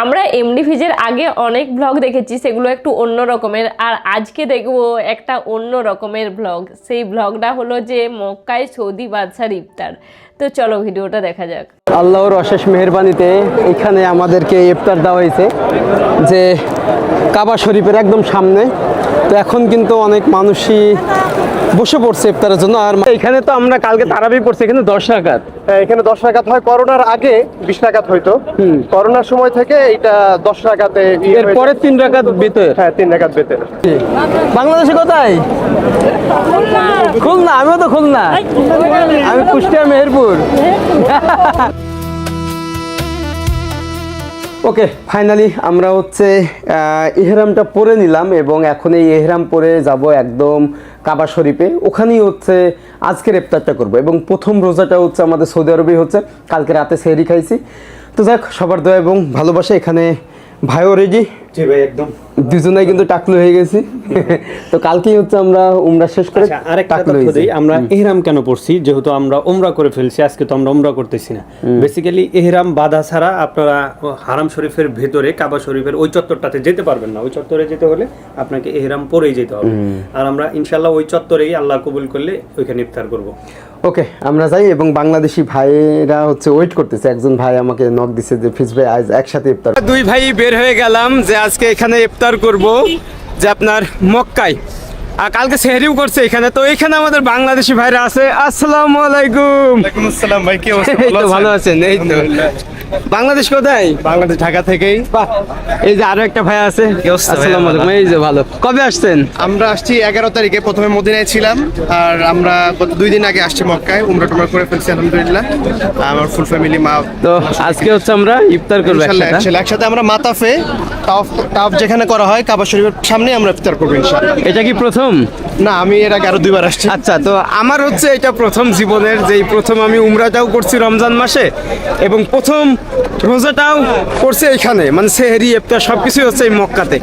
আমরা এমডিভিজের আগে অনেক ব্লগ দেখেছি, সেগুলো একটু অন্য রকমের। আর আজকে দেখবো একটা অন্য রকমের ব্লগ। সেই ব্লগটা হলো যে মক্কায় সৌদি বাদশার ইফতার। তো চলো ভিডিওটা দেখা যাক। আল্লাহর অশেষ মেহেরবানিতে এখানে আমাদেরকে ইফতার দেওয়া হয়েছে যে কাবা শরীফের একদম সামনে। তো এখন কিন্তু অনেক মানুষই বসে পড়ছে ইফতারের জন্য। আর এখানে তো আমরা কালকে তারাবি পড়ছি, এখানে 10 রাকাত। এখানে 10 রাকাত হয়, করোনার আগে 20 রাকাত হইতো। করোনার সময় থেকে এটা 10 রাকাতে, এরপরে 3 রাকাত বেতর। হ্যাঁ, 3 রাকাত বেতর। বাংলাদেশে কোথায়? খুলনা। আমিও তো খুলনা, আমি কুষ্টিয়া মেহেরপুর। ওকে, ফাইনালি আমরা হচ্ছে ইহরামটা পরে নিলাম এবং এখন এই ইহরাম পরে যাব একদম কাবা শরীফে। ওখানেই হচ্ছে আজকের ইফতারটা করব এবং প্রথম রোজাটা হচ্ছে আমাদের সৌদি আরবেই হচ্ছে। কালকে রাতে সেহরি খাইছি। তো যাক, সবার দোয়া এবং ভালোবাসা। এখানে ভাইও রেডি। জি ভাই, একদম দুজনেই কিন্তু টাকলু হয়ে গেছি। তো কালকেই হচ্ছে আমরা উমরা শেষ করে আরেকটা কথা দেই, আমরা ইহরাম কেন পড়ছি? যেহেতু আমরা উমরা করে ফেলছি, আজকে তো আমরা উমরা করতেছি না। বেসিক্যালি ইহরাম বাধা ছাড়া আপনারা হারাম শরীফের ভেতরে কাবা শরীফের ওই চত্বরটাতে যেতে পারবেন না। ওই চত্বরে যেতে হলে আপনাকে ইহরাম পরেই যেতে হবে। আর আমরা ইনশাআল্লাহ ওই চত্বরেই আল্লাহ কবুল করলে ওইখানে ইফতার করব। ওকে, আমরা যাই এবং বাংলাদেশি ভাইরা হচ্ছে ওয়েট করতেছে। একজন ভাই আমাকে নক দিছে যে ফিজ ভাই আজ একসাথে ইফতার। দুই ভাই বের হয়ে গেলাম যে আজকে এখানে ইফতার করব, যে আপনার মক্কায়। আর কালকে সেহরিও করছে এখানে। তো এখানে আমাদের বাংলাদেশি ভাইরা আছে। আসসালামু আলাইকুম। ওয়ালাইকুম আসসালাম ভাই, কি অবস্থা? এই তো ভালো আছেন? এই তো। বাংলাদেশ কোথায়? বাংলাদেশ, ঢাকা থেকেই। বাহ, এই যে আরো একটা ভাই আছে। আসসালামু আলাইকুম। এই যে ভালো। কবে আসছেন? আমরা আসছি 11 তারিখে। প্রথমে মদিনায় ছিলাম, আর আমরা গত 2 দিন আগে আসছি মক্কায়। উমরা টুমরা করে ফেলছি আলহামদুলিল্লাহ। আমার ফুল ফ্যামিলি, মা। তো আজকে হচ্ছে আমরা ইফতার করব একসাথে। একসাথে আমরা মাতাফে তাওয়াফ যেখানে করা হয় কাবা শরীফের সামনে আমরা ইফতার করব ইনশাআল্লাহ। এটা কি প্রথম? না, আমি এর আগে আরো 2 বার আসছি। আচ্ছা, তো আমার হচ্ছে এটা প্রথম জীবনের, যেই প্রথম আমি উমরাটাও করছি রমজান মাসে এবং প্রথম রোজাটাও করছে এখানে। মানে সেহরি ইফতার সবকিছুই হচ্ছে এই মক্কাতে।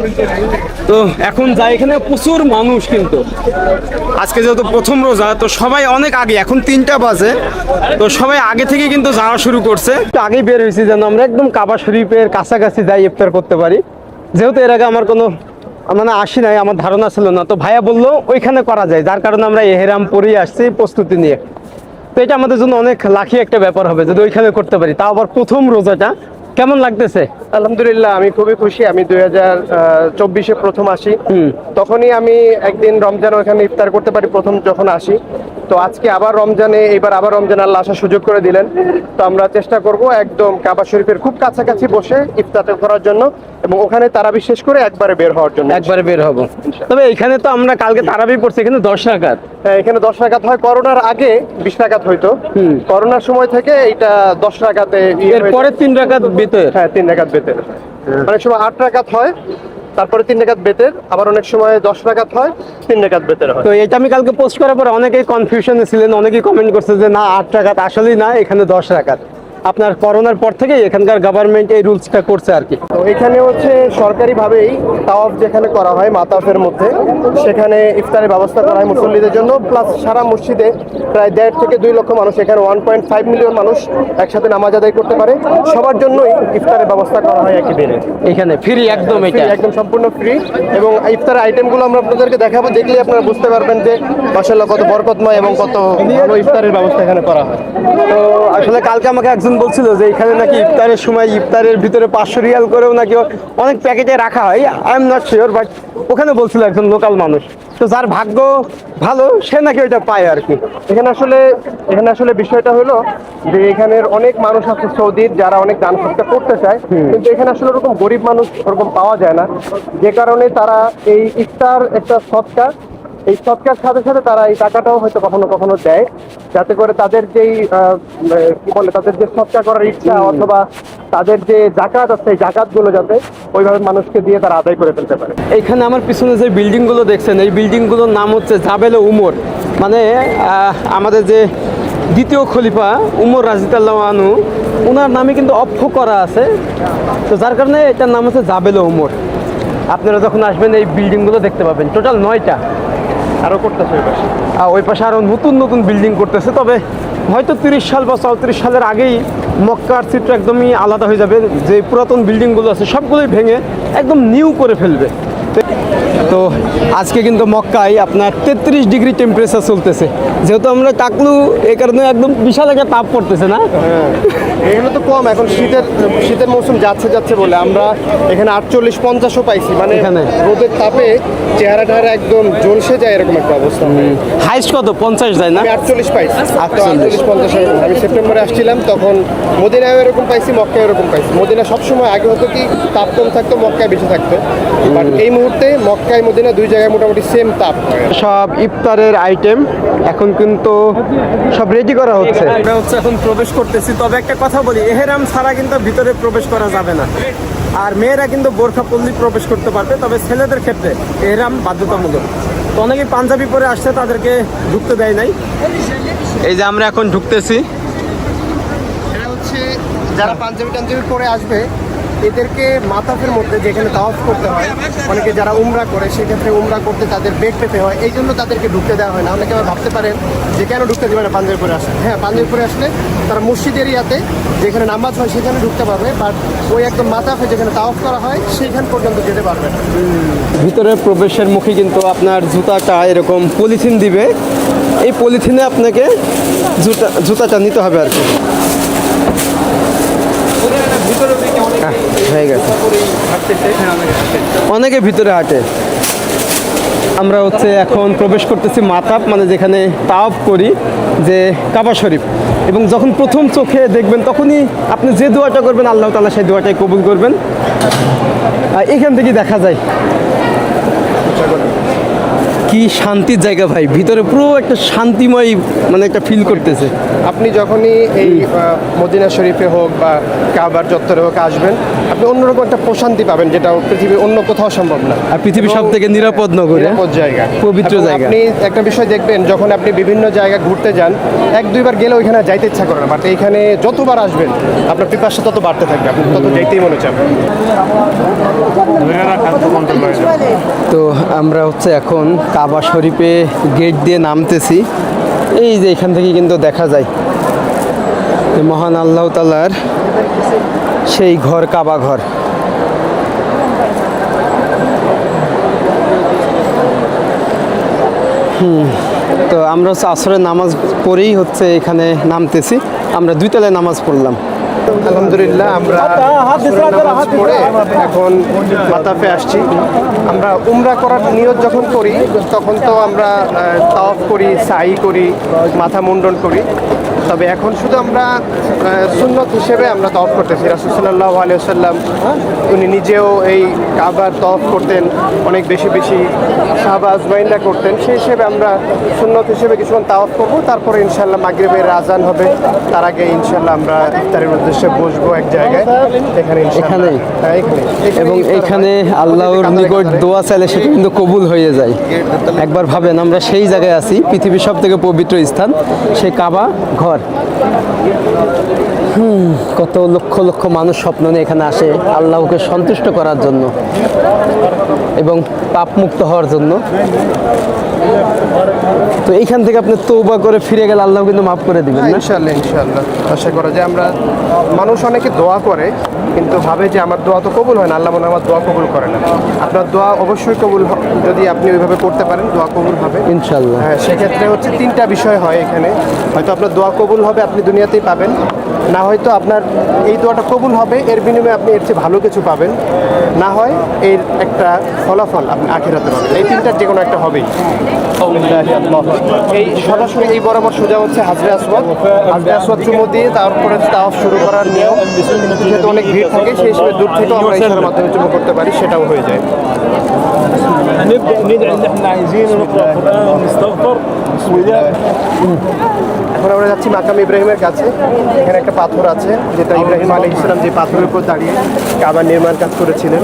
তো এখন যাই, এখানে প্রচুর মানুষ কিন্তু আজকে যেহেতু প্রথম রোজা, তো সবাই অনেক আগে, এখন 3টা বাজে, তো সবাই আগে থেকে কিন্তু যাওয়া শুরু করছে। একটু আগেই বের হয়েছি যেন আমরা একদম কাবা শরীফের কাছাকাছি যাই ইফতার করতে পারি। যেহেতু এর আগে আমার কোনো মানে আসি নাই, আমার ধারণা ছিল না। তো ভাইয়া বললো ওইখানে করা যায়, যার কারণে আমরা এহরাম পরেই আসছি প্রস্তুতি নিয়ে। তো এটা আমাদের জন্য অনেক লাকি একটা ব্যাপার হবে যদি ওইখানে করতে পারি, তাও আবার প্রথম রোজাটা। কেমন লাগতেছে? আলহামদুলিল্লাহ, আমি খুবই খুশি। আমি 2024-এ প্রথম আসি, তখনই আমি একদিন রমজান ওখানে ইফতার করতে পারি প্রথম যখন আসি। তো আজকে আবার রমজানে, এইবার আবার রমজান আল্লাহ আসার সুযোগ করে দিলেন। তো আমরা চেষ্টা করব একদম কাবা শরীফের খুব কাছাকাছি বসে ইফতার করার জন্য এবং ওখানে তারাবি শেষ করে একবারে বের হওয়ার জন্য। একবারে বের হবো। তবে এখানে তো আমরা কালকে তারাবি পড়ছি, এখানে 10 রাকাত। হ্যাঁ, এখানে 10 রাকাত হয়, করোনার আগে 20 রাকাত হইতো। করোনার সময় থেকে এটা 10 রাকাতে, এরপরে 3 রাকাত বেতর। হ্যাঁ, 3 রাকাত বেতর। অনেক সময় 8 রাকাত হয়, তারপরে 3 রাকাত বেতের, আবার অনেক সময় 10 রাকাত হয়, 3 রাকাত বেতের হয়। তো এটা আমি কালকে পোস্ট করার পর অনেকেই কনফিউশনে ছিলেন, অনেকেই কমেন্ট করছে যে না 8 রাকাত, আসলেই না, এখানে 10 রাকাত। আপনার করোনার পর থেকে এখানকার গভর্নমেন্ট এই রুলসটা করছে আর কি। তো এখানে হচ্ছে সরকারিভাবেই তাওয়াফ যেখানে করা হয় মাতাফের মধ্যে, সেখানে ইফতারের ব্যবস্থা করা হয় মুসল্লিদের জন্য। প্লাস সারা মসজিদে প্রায় 1.5 থেকে 2 লক্ষ মানুষ, এখানে 1.5 মিলিয়ন মানুষ একসাথে নামাজ আদায় করতে পারে। সবার জন্যই ইফতারের ব্যবস্থা করা হয় একই দিনে। এখানে ফ্রি একদম, এটা একদম সম্পূর্ণ ফ্রি। এবং ইফতারের আইটেমগুলো আমরা আপনাদেরকে দেখাবো, দেখলে আপনারা বুঝতে পারবেন যে মাশাআল্লাহ কত বরকতময় এবং কত ভালো ইফতারের ব্যবস্থা এখানে করা হয়। তো আসলে কালকে আমাকে একজন বলছিল যে এখানে নাকি ইফতারের সময় ইফতারের ভিতরে 500 রিয়াল করেও নাকি অনেক প্যাকেটে রাখা হয়। I am not sure, but ওখানে বলছিল একজন লোকাল মানুষ। তো যার ভাগ্য ভালো সে নাকি ওইটা পায় আর কি। এখানে আসলে বিষয়টা হলো যে এখানের অনেক মানুষ আছে সৌদির যারা অনেক দান সৎকার করতে চায়, কিন্তু এখানে আসলে ওরকম গরিব মানুষ ওরকম পাওয়া যায় না, যে কারণে তারা এই ইফতার একটা সৎকার, এই সৎকার সাথে সাথে তারা এই টাকাটাও হয়তো কখনো কখনো দেয়, যাতে করে তাদের যেই কি বলে, তাদের যে সৎকার করার ইচ্ছা অথবা তাদের যে জাকাত আছে, এই জাকাতগুলো যাতে ওইভাবে মানুষকে দিয়ে তারা আদায় করে ফেলতে পারে। এইখানে আমার পিছনে যে বিল্ডিংগুলো দেখছেন, এই বিল্ডিংগুলোর নাম হচ্ছে জাবেল উমর। মানে আমাদের যে দ্বিতীয় খলিফা উমর রাদিয়াল্লাহু আনহু, ওনার নামে কিন্তু অক্ষ করা আছে। তো যার কারণে এটার নাম হচ্ছে জাবেল উমর। আপনারা যখন আসবেন এই বিল্ডিংগুলো দেখতে পাবেন, টোটাল 9টা। আরও করতেছে ওই পাশে, ওই পাশে আরও নতুন নতুন বিল্ডিং করতেছে। তবে হয়তো 30 সাল বা 34 সালের আগেই মক্কার চিত্র একদমই আলাদা হয়ে যাবে, যে পুরাতন বিল্ডিংগুলো আছে সবগুলোই ভেঙে একদম নিউ করে ফেলবে। তো আজকে কিন্তু মক্কায় আপনার 33 ডিগ্রি টেম্পারেচার চলতেছে, যেহেতু আমরা টাকলু এই কারণে একদম বিশাল একটা তাপ পড়তেছে না। এখানে তো কম, এখন শীতের মৌসুম যাচ্ছে বলে আমরা এখানে 48-50ও পাইছি, মানে এখানে? রোদের তাপে চেহারা একদম ঝলসে যায় এরকম একটা অবস্থা। হাইস্ট কত 50 যায় না? আমি 48 পাইছি, 48, 48-50 এরকম। আমি সেপ্টেম্বরে আসছিলাম, তখন মদিনায় এরকম পাইছি, মক্কায় এরকম পাইছি। মদিনা সবসময় আগে হতো কি তাপ কম থাকতো, মক্কায় বেশি থাকতো, বাট এই মুহূর্তে মক্কায় মদিনা দুই জায়গায় মোটামুটি সেম তাপ। সব ইফতারের আইটেম এখন কিন্তু সব রেডি করা হচ্ছে। আমরা এখন প্রবেশ করতেছি, তবে একটা কথা বলি, এহরাম ছাড়া কিন্তু ভিতরে প্রবেশ করা যাবে না। আর মেয়েরা কিন্তু বোরখা পরলেই প্রবেশ করতে পারবে, তবে ছেলেদের ক্ষেত্রে এহরাম বাধ্যতামূলক। তো অনেকে পাঞ্জাবি পরে আসছে, তাদেরকে ঢুকতে দেয় নাই। এই যে আমরা এখন ঢুকতেছি। এটা হচ্ছে যারা পাঞ্জাবি টাঞ্জাবি পরে আসবে, এদেরকে মাতাফের মধ্যে যেখানে তাওয়াফ করতে হয়, অনেকে যারা উমরা করে সেক্ষেত্রে উমরা করতে তাদের বেগ পেতে হয়, এই জন্য তাদেরকে ঢুকতে দেওয়া হয় না। অনেকে আবার ভাবতে পারেন যে কেন ঢুকতে দেবে না পাঞ্জাবি পরে আসলে। হ্যাঁ, পাঞ্জাবি পরে আসলে তারা মসজিদ এরিয়াতে যেখানে নামাজ হয় সেখানে ঢুকতে পারবে, বাট ওই একদম মাতাফে যেখানে তাওয়াফ করা হয় সেইখান পর্যন্ত যেতে পারবে না। ভিতরে প্রবেশের মুখে কিন্তু আপনার জুতাটা এরকম পলিথিন দিবে, এই পলিথিনে আপনাকে জুতাটা নিতে হবে আর কি। হয়ে গেছে, অনেকে ভিতরে হাঁটে। আমরা এখন প্রবেশ করতেছি মাতাব, মানে যেখানে তাওয়াফ করি, যে কাবা শরীফ। এবং যখন প্রথম চোখে দেখবেন তখনই আপনি যে দোয়াটা করবেন আল্লাহ তাআলা সেই দোয়াটাই কবুল করবেন। এখান থেকে দেখা যায় কি শান্তির জায়গা ভাই, ভিতরে পুরো একটা শান্তিময় মানে একটা ফিল করতেছে। আপনি যখনই এই মদিনা শরীফে হোক বা কাবার চত্বরে হোক আসবেন, আপনি অন্যরকম একটা প্রশান্তি পাবেন, যেটা পৃথিবীর অন্য কোথাও সম্ভব না। আর পৃথিবীর সব থেকে নিরাপদ নগর, নিরাপদ জায়গা, পবিত্র এবং জায়গা। আপনি একটা বিষয় দেখবেন, যখন আপনি বিভিন্ন জায়গা ঘুরতে যান, 1-2 বার গেলে ওইখানে যাইতে ইচ্ছা করে না, বাট এইখানে যতবার আসবেন আপনার পিপাসা তত বাড়তে থাকবে, আপনি তত যাইতেই মনে চাবেন। তো আমরা এখন কাবা শরীফে গেট দিয়ে নামতেছি। এই যে এখান থেকে কিন্তু দেখা যায় যে মহান আল্লাহ তাআলার সেই ঘর, কাবা ঘর। তো আমরা আসরের নামাজ পড়েই এখানে নামতেছি। আমরা 2 তলায় নামাজ পড়লাম। আলহামদুলিল্লাহ, আমরা আসরের নামাজ পড়ে এখন মাতাফে আসছি। আমরা উমরা করার নিয়ত যখন করি তখন তো আমরা তাওয়াফ করি, সাই করি, মাথা মুন্ডন করি, তবে এখন শুধু আমরা সুন্নত হিসেবে আমরা তাওয়াফ করতেছি। রাসূল সাল্লাল্লাহু আলাইহি ওয়াসাল্লাম উনি নিজেও এই কাবার তাওয়াফ করতেন, অনেক বেশি সাহাবা আজমাইনরা করতেন, সেই হিসেবে আমরা সুন্নত হিসেবে কিছুক্ষণ তাওয়াফ করবো, তারপরে ইনশাআল্লাহ মাগরিবের আজান হবে, তার আগে ইনশাআল্লাহ আমরা ইফতারের উদ্দেশ্যে বসবো এক জায়গায়, এখানে এখানেই? হ্যাঁ, এখানে এবং এখানে আল্লাহর নিকট দোয়া চাইলে সেটা কিন্তু কবুল হয়ে যায়। একবার ভাবেন, আমরা সেই জায়গায় আছি, পৃথিবীর সব থেকে পবিত্র স্থান, সেই কাবা ঘর। কত লক্ষ লক্ষ মানুষ স্বপ্ন নিয়ে এখানে আসে আল্লাহকে সন্তুষ্ট করার জন্য এবং পাপ মুক্ত হওয়ার জন্য। তো এইখান থেকে আপনি তওবা করে ফিরে গেলে আল্লাহ কিন্তু মাফ করে দিবেন না? ইনশাআল্লাহ, ইনশাআল্লাহ আশা করা যায়। আমরা মানুষ অনেকে দোয়া করে কিন্তু ভাবে যে আমার দোয়া তো কবুল হয় না, আল্লাহ মনে হয় আমার দোয়া কবুল করে না। আপনার দোয়া অবশ্যই কবুল, যদি আপনি ওইভাবে করতে পারেন দোয়া কবুল হবে ইনশাআল্লাহ। হ্যাঁ, সেক্ষেত্রে 3টা বিষয় হয় এখানে। হয়তো আপনার দোয়া কবুল হবে, আপনি দুনিয়াতেই পাবেন, না হয়তো আপনার এই দোয়াটা কবুল হবে, এর বিনিময়ে আপনি এর চেয়ে ভালো কিছু পাবেন, না হয় এর একটা ফলাফল আপনি আখিরাতে পাবেন। এই 3টার যে কোনো একটা হবেই। এই সরাসরি এই বরাবর সোজা হাজরে আসওয়াদ। হাজরে আসওয়াদ চুমো দিয়ে তারপরে তাওয়াফ শুরু করার নিয়ম, যেহেতু অনেক ভিড় থাকে সেই হিসেবে দূর থেকেও আমরা ইশারার মাধ্যমে চুমো করতে পারি, সেটাও হয়ে যায়। نبدأ ندعي اللي احنا عايزينه، نقرأ القرآن، نستغفر بسم الله. এখন আমরা যাচ্ছি মাকাম ইব্রাহিমের কাছে। এখানে একটা পাথর আছে, যেটা ইব্রাহিম আলাইহিস সালাম যে পাথরের উপর দাঁড়িয়ে কাবার নির্মাণ কাজ করেছিলেন।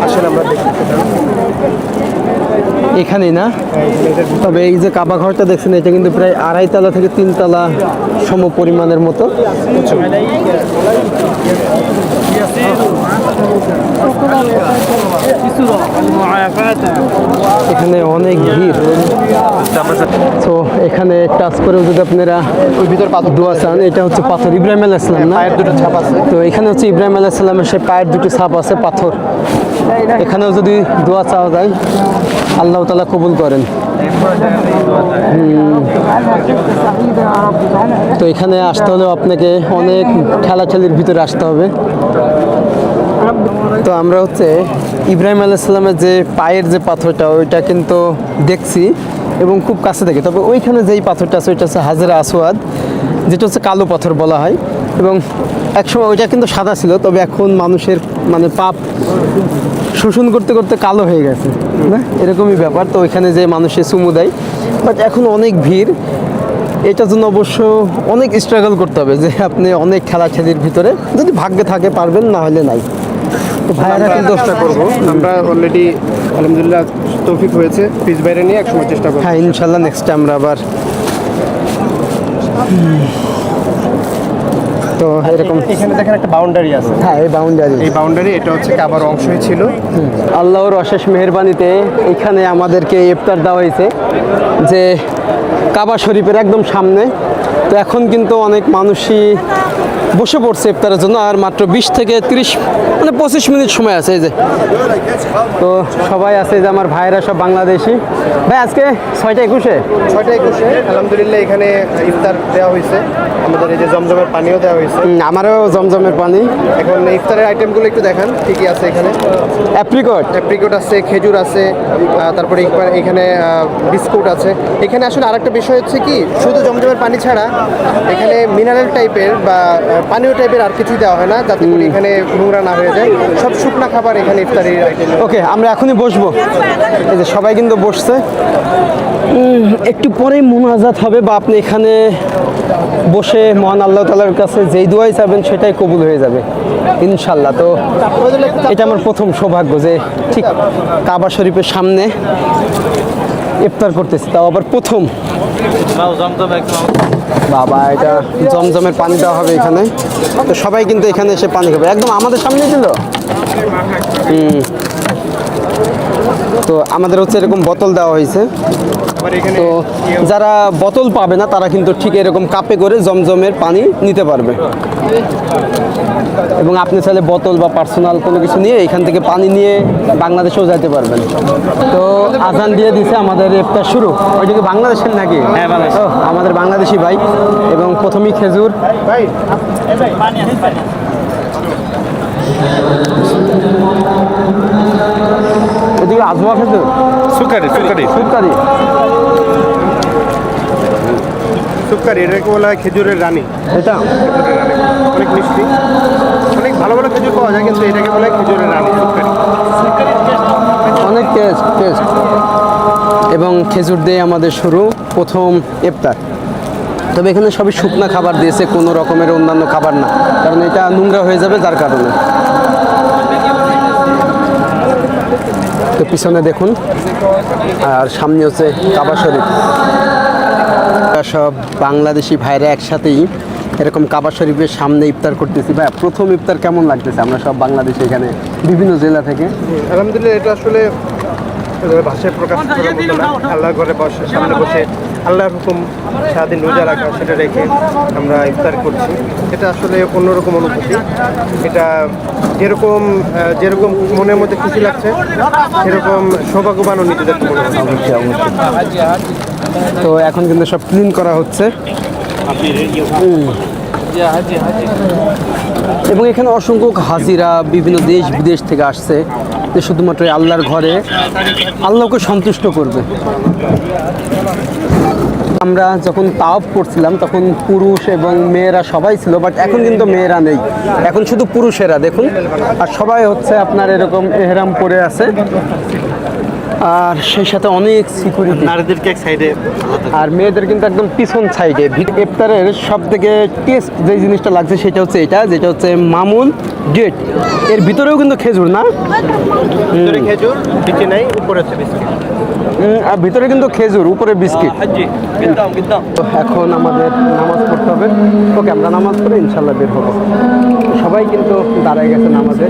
আসলে আমরা দেখি এখানেই না? তবে এই যে কাবা ঘরটা দেখছেন, এটা কিন্তু প্রায় 2.5 তলা থেকে 3 তলা সম পরিমাণের মতো। এখানে অনেক ভিড়। তো এখানে টাচ করেও যদি আপনারা ওই ভিতর পাথর দোয়া চান, এটা হচ্ছে পাথর ইব্রাহিম আলাইহিস সালাম না? পায়ের দুটো ছাপ আছে। তো এখানে হচ্ছে ইব্রাহিম আলাইহিস সালামের সে পায়ের দুটো ছাপ আছে পাথর। এখানেও যদি দোয়া চাওয়া যায় আল্লাহ তাআলা কবুল করেন। তো এখানে আসতে হলেও আপনাকে অনেক ঠেলাঠেলির ভিতরে আসতে হবে। তো আমরা হচ্ছে ইব্রাহিম আলাইহিস সালামের যে পায়ের যে পাথরটা ওইটা কিন্তু দেখছি এবং খুব কাছে থেকে। তবে ওইখানে যেই পাথরটা আছে ওইটা হচ্ছে হাজরা আসওয়াদ, যেটা হচ্ছে কালো পাথর বলা হয়। এবং একসময় ওইটা কিন্তু সাদা ছিল, তবে এখন মানুষের মানে পাপ শোষণ করতে করতে কালো হয়ে গেছে না, এরকমই ব্যাপার। তো ওইখানে যে মানুষের চুমু দেয়, বাট এখন অনেক ভিড়। এটার জন্য অবশ্য অনেক স্ট্রাগল করতে হবে, যে আপনি অনেক খেলাখেলির ভিতরে যদি ভাগ্যে থাকে পারবেন, না হলে নাই। তো ভাইয়ারা কিন্তু চেষ্টা করবো। আমরা অলরেডি আলহামদুলিল্লাহ তৌফিক হয়েছে পিস বাইরে নিয়ে একসময় চেষ্টা করবো। হ্যাঁ ইনশাল্লাহ নেক্সট আমরা আবার তো এরকম। এখানে দেখেন একটা বাউন্ডারি আছে। হ্যাঁ এই বাউন্ডারি, এই বাউন্ডারি এটা হচ্ছে কাবার অংশই ছিল। আল্লাহর অশেষ মেহেরবানিতে এখানে আমাদেরকে ইফতার দেওয়া হয়েছে যে কাবা শরীফের একদম সামনে। তো এখন কিন্তু অনেক মানুষই বসে পড়ছে ইফতারের জন্য, আর মাত্র 20 থেকে 30 মানে 25 মিনিট সময় আছে। এই যে তো সবাই আছে, যে আমার ভাইরা সব বাংলাদেশি। ভাই আজকে 6টা 21-এ 6টা 21-এ আলহামদুলিল্লাহ এখানে ইফতার দেওয়া হয়েছে। আমাদের এই যে জমজমের পানিও দেওয়া হয়েছে। আমারও জমজমের পানি। এখন ইফতারের আইটেমগুলো একটু দেখান কি কি আছে এখানে। অ্যাপ্রিকট অ্যাপ্রিকট আছে, খেজুর আছে, তারপরে এখানে বিস্কুট আছে। এখানে আসলে আরেকটা বিষয় হচ্ছে কি, শুধু জমজমের পানি ছাড়া এখানে মিনারেল টাইপের বা পানীয় টাইপের আর কিছুই দেওয়া হয় না, যাতে করে এখানে নোংরা না হয়ে যায়। সব শুকনা খাবার এখানে ইফতারির আইটেম। ওকে, আমরা এখনই বসবো। এই যে সবাই কিন্তু বসছে। একটু পরেই মুনাজাত হবে, বা আপনি এখানে বসে মহান আল্লাহ তাআলার কাছে যেই দোয়াই চাবেন সেটাই কবুল হয়ে যাবে ইনশাল্লাহ। তো এটা আমার প্রথম সৌভাগ্য যে ঠিক কাবা শরীফের সামনে ইফতার করতেছি, তাও আবার প্রথম। বাবা, এটা জমজমের পানি দেওয়া হবে এখানে। তো সবাই কিন্তু এখানে এসে পানি খাবে, একদম আমাদের সামনে দিল। তো আমাদের হচ্ছে এরকম বোতল দেওয়া হয়েছে। তো যারা বোতল পাবে না তারা কিন্তু ঠিক এরকম কাপে করে জমজমের পানি নিতে পারবে, এবং আপনি চাইলে বোতল বা পার্সোনাল কোনো কিছু নিয়ে এখান থেকে পানি নিয়ে বাংলাদেশেও যেতে পারবেন। তো আজান দিয়ে দিছে, আমাদের ইফতার শুরু। ওইদিকে বাংলাদেশের নাকি? হ্যাঁ বাংলাদেশ। আমাদের বাংলাদেশি ভাই, এবং প্রথমেই খেজুর। এদিকে আজওয়া খেজুর, সুকারি সুকারি সুকারি সুকারি, এটাকে বলা হয় খেজুরের রানী। এটা অনেক মিষ্টি, অনেক ভালো ভালো খেজুর পাওয়া যায়, কিন্তু এটাকে বলা হয় খেজুরের রানী সুকারি। অনেক টেস্ট। এবং খেজুর দিয়ে আমাদের শুরু প্রথম ইফতার। তবে এখানে সবই শুকনা খাবার দিয়েছে, কোনো রকমের অন্যান্য খাবার না, কারণ এটা নোংরা হয়ে যাবে যার কারণে। তো পিছনে দেখুন, আর সামনে হচ্ছে কাবা শরীফ। সব বাংলাদেশি ভাইরা একসাথেই এরকম কাবা শরীফের সামনে ইফতার করতেছি। ভাই প্রথম ইফতার কেমন লাগতেছে? আমরা সব বাংলাদেশি এখানে বিভিন্ন জেলা থেকে। আলহামদুলিল্লাহ, এটা আসলে ভাষায় প্রকাশ করার মতো না। আল্লাহর ঘরে সামনে বসে আল্লাহর হুকুম সারাদিন রোজা রাখা, সেটা রেখে আমরা ইফতার করছি। এটা আসলে অন্যরকম অনুভূতি। এটা যেরকম যেরকম মনের মধ্যে খুশি লাগছে, সেরকম সৌভাগ্যবানও নিজেদের মনে হচ্ছে। তো এখন কিন্তু সব ক্লিন করা হচ্ছে, এবং এখানে অসংখ্য হাজিরা বিভিন্ন দেশ বিদেশ থেকে আসছে, যে শুধুমাত্র আল্লাহর ঘরে আল্লাহকে সন্তুষ্ট করবে। আমরা যখন তাওয়াফ করছিলাম তখন পুরুষ এবং মেয়েরা সবাই ছিল, বাট এখন কিন্তু মেয়েরা নেই, এখন শুধু পুরুষেরা। দেখুন, আর সবাই হচ্ছে আপনার এরকম এহরাম পরে আছে, আর সেই সাথে অনেক সিকিউরিটি। নারীদেরকে এক সাইডে আর মেয়েদের কিন্তু একদম পিছন সাইডে। ইফতারের সব থেকে টেস্ট যে জিনিসটা লাগছে সেটা হচ্ছে এটা, যেটা হচ্ছে মামুন ডেট। এর ভিতরেও কিন্তু খেজুর না, খেজুর, নিচে নাই, উপরে হচ্ছে বিস্কিট। আর ভিতরে কিন্তু খেজুর, উপরে বিস্কিট। তো এখন আমাদের নামাজ পড়তে হবে। ওকে, আমরা নামাজ পড়ে ইনশাল্লাহ বের হবো। সবাই কিন্তু দাঁড়ায় গেছে নামাজে।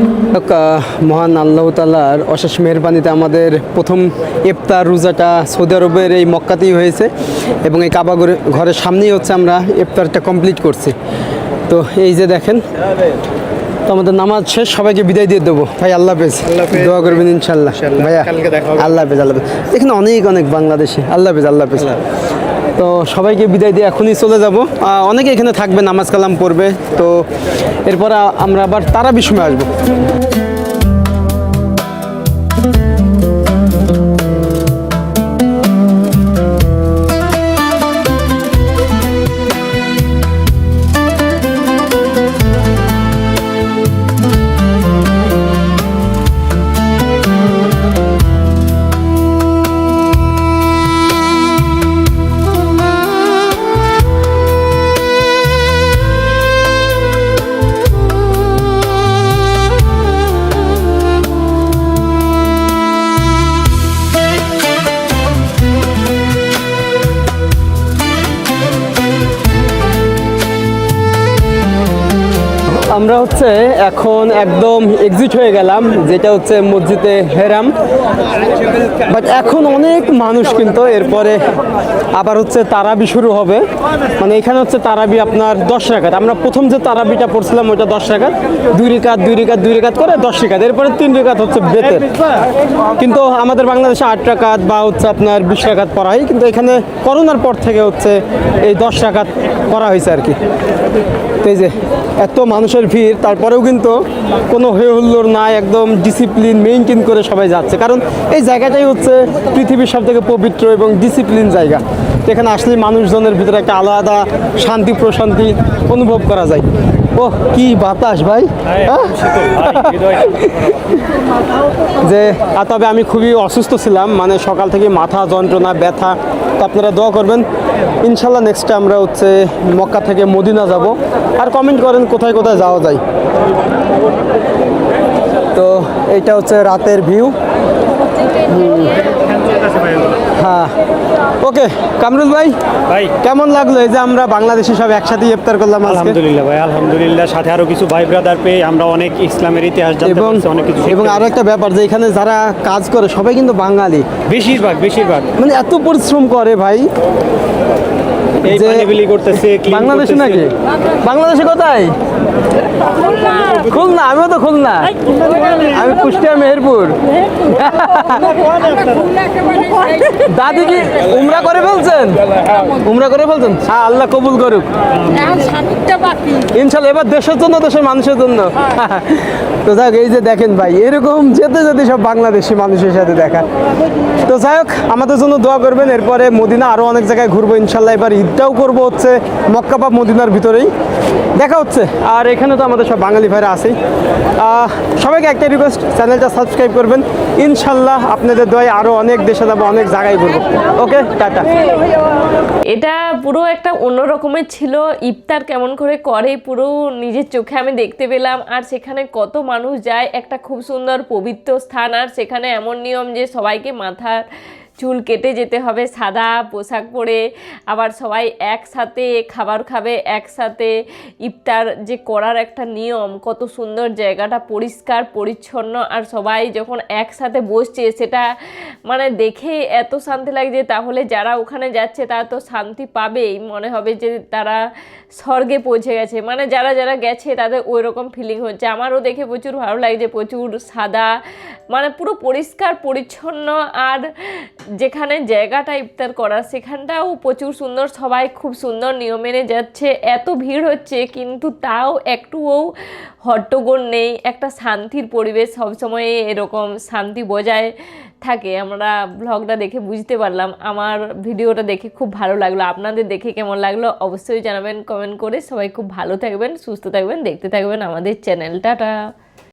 মহান আল্লাহ তাআলার অশেষ মেহেরবানিতে আমাদের প্রথম ইফতার রোজাটা সৌদি আরবের এই মক্কাতেই হয়েছে এবং এই কাবা ঘরের সামনেই হচ্ছে আমরা ইফতারটা কমপ্লিট করছি। তো এই যে দেখেন, তো আমাদের নামাজ শেষ, সবাইকে বিদায় দিয়ে দেবো। ভাই আল্লাহ হাফেজ, দোয়া করবেন ইনশাল্লাহ। ভাইয়া আল্লাহ হাফেজ, আল্লাহ হাফেজ। এখানে অনেক অনেক বাংলাদেশি। আল্লাহ হাফেজ, আল্লাহ হাফেজ। তো সবাইকে বিদায় দিয়ে এখনই চলে যাব। অনেকে এখানে থাকবে, নামাজ কালাম পড়বে। তো এরপর আমরা আবার তারাবির সময় আসবো। আমরা হচ্ছে এখন একদম এক্সিট হয়ে গেলাম, যেটা হচ্ছে মসজিদে হেরাম। বাট এখন অনেক মানুষ, কিন্তু এরপরে আবার হচ্ছে তারাবি শুরু হবে। মানে এখানে হচ্ছে তারাবি আপনার 10 রাকাত। আমরা প্রথম যে তারাবিটা পড়ছিলাম ওইটা 10 রাকাত, 2 রাকাত 2 রাকাত 2 রাকাত করে 10 রাকাত। এরপরে 3 রাকাত হচ্ছে বেতের। কিন্তু আমাদের বাংলাদেশে 8 রাকাত বা হচ্ছে আপনার 20 রাকাত পড়া হয়, কিন্তু এখানে করোনার পর থেকে হচ্ছে এই 10 রাকাত করা হয়েছে আর কি। তো এই যে এত মানুষের ভিড়, তারপরেও কিন্তু কোনো হই হুল্লোড় নাই, একদম ডিসিপ্লিন মেইনটেইন করে সবাই যাচ্ছে। কারণ এই জায়গাটাই হচ্ছে পৃথিবীর সবথেকে পবিত্র এবং ডিসিপ্লিন জায়গা। এখানে আসলে মানুষজনের ভিতরে একটা আলাদা শান্তি প্রশান্তি অনুভব করা যায়। ওহ কি বাতাস ভাই! যে তবে আমি খুবই অসুস্থ ছিলাম, মানে সকাল থেকে মাথা যন্ত্রণা, ব্যথা। তো আপনারা দোয়া করবেন, ইনশাল্লাহ নেক্সটে আমরা হচ্ছে মক্কা থেকে মদিনা যাব। আর কমেন্ট করেন কোথায় কোথায় যাওয়া যায়। তো এইটা হচ্ছে রাতের ভিউ। হ্যাঁ, ওকে কামরুল ভাই, কেমন লাগলো এই যে আমরা বাংলাদেশি সব একসাথে ইফতার করলাম আজকে? আলহামদুলিল্লাহ ভাই, আলহামদুলিল্লাহ। সাথে আরো কিছু ভাই ব্রাদার পেয়ে আমরা অনেক ইসলামের ইতিহাস জানতে পারছি, অনেক কিছু। এবং আরো একটা ব্যাপার, যে এখানে যারা কাজ করে সবাই কিন্তু বাঙালি, বেশিরভাগ মানে এত পরিশ্রম করে ভাই। এই পানি বিলি করতেছে, বাংলাদেশে নাকি? বাংলাদেশে কোথায়? খুলনা। আমিও তো খুলনা, আমি কুষ্টিয়া মেহেরপুর। দাদি কি উমরা করে ফেলছেন? উমরা করে ফেলছেন? হ্যাঁ, আল্লাহ কবুল করুক ইনশাল্লাহ। এবার দেশের জন্য, দেশের মানুষের জন্য। তো যাক, এই যে দেখেন ভাই, এরকম যেতে যেতে সব বাংলাদেশি মানুষের সাথে দেখা। তো যাই হোক, আমাদের জন্য দোয়া করবেন। এরপরে মদিনা আরো অনেক জায়গায় ঘুরবো ইনশাল্লাহ। এবার ঈদটাও করবো হচ্ছে মক্কা বা মদিনার ভিতরেই, দেখা হচ্ছে। আর এখানে তো আমাদের সব বাঙালি ভাইরা আছেই। সবাইকে একটা রিকোয়েস্ট, চ্যানেলটা সাবস্ক্রাইব করবেন। ইনশাল্লাহ আপনাদের দোয়ায় আরো অনেক দেশে যাবো, অনেক জায়গায় ঘুরবো। ওকে, টাটা। এটা পুরো একটা অন্য রকমের ছিল। ইফতার কেমন করে পুরো নিজের চোখে আমি দেখতে পেলাম। আর সেখানে কত মানুষ যায়, একটা খুব সুন্দর পবিত্র স্থান। আর সেখানে এমন নিয়ম যে সবাইকে মাথার চুল কেটে যেতে হবে, সাদা পোশাক পরে। আবার সবাই একসাথে খাবার খাবে, একসাথে ইফতার যে করার একটা নিয়ম। কত সুন্দর জায়গাটা, পরিষ্কার পরিচ্ছন্ন। আর সবাই যখন একসাথে বসছে, সেটা মানে দেখে এত শান্তি লাগছে। তাহলে যারা ওখানে যাচ্ছে তারা তো শান্তি পাবেই, মনে হবে যে তারা স্বর্গে পৌঁছে গেছে। মানে যারা যারা গেছে তাদের ওই রকম ফিলিং হচ্ছে। আমারও দেখে প্রচুর ভালো লাগছে, প্রচুর সাদা, মানে পুরো পরিষ্কার পরিচ্ছন্ন। আর যেখানে জায়গাটা ইফতার করার, সেখানটাও প্রচুর সুন্দর, সবাই খুব সুন্দর নিয়ম মেনে যাচ্ছে। এত ভিড় হচ্ছে কিন্তু তাও একটুও হট্টগোল নেই, একটা শান্তির পরিবেশ। সবসময় এরকম শান্তি বজায় থাকে। আমরা ব্লগটা দেখে বুঝতে পারলাম, আমার ভিডিওটা দেখে খুব ভালো লাগলো। আপনাদের দেখে কেমন লাগলো অবশ্যই জানাবেন কমেন্ট করে। সবাই খুব ভালো থাকবেন, সুস্থ থাকবেন, দেখতে থাকবেন আমাদের চ্যানেলটা।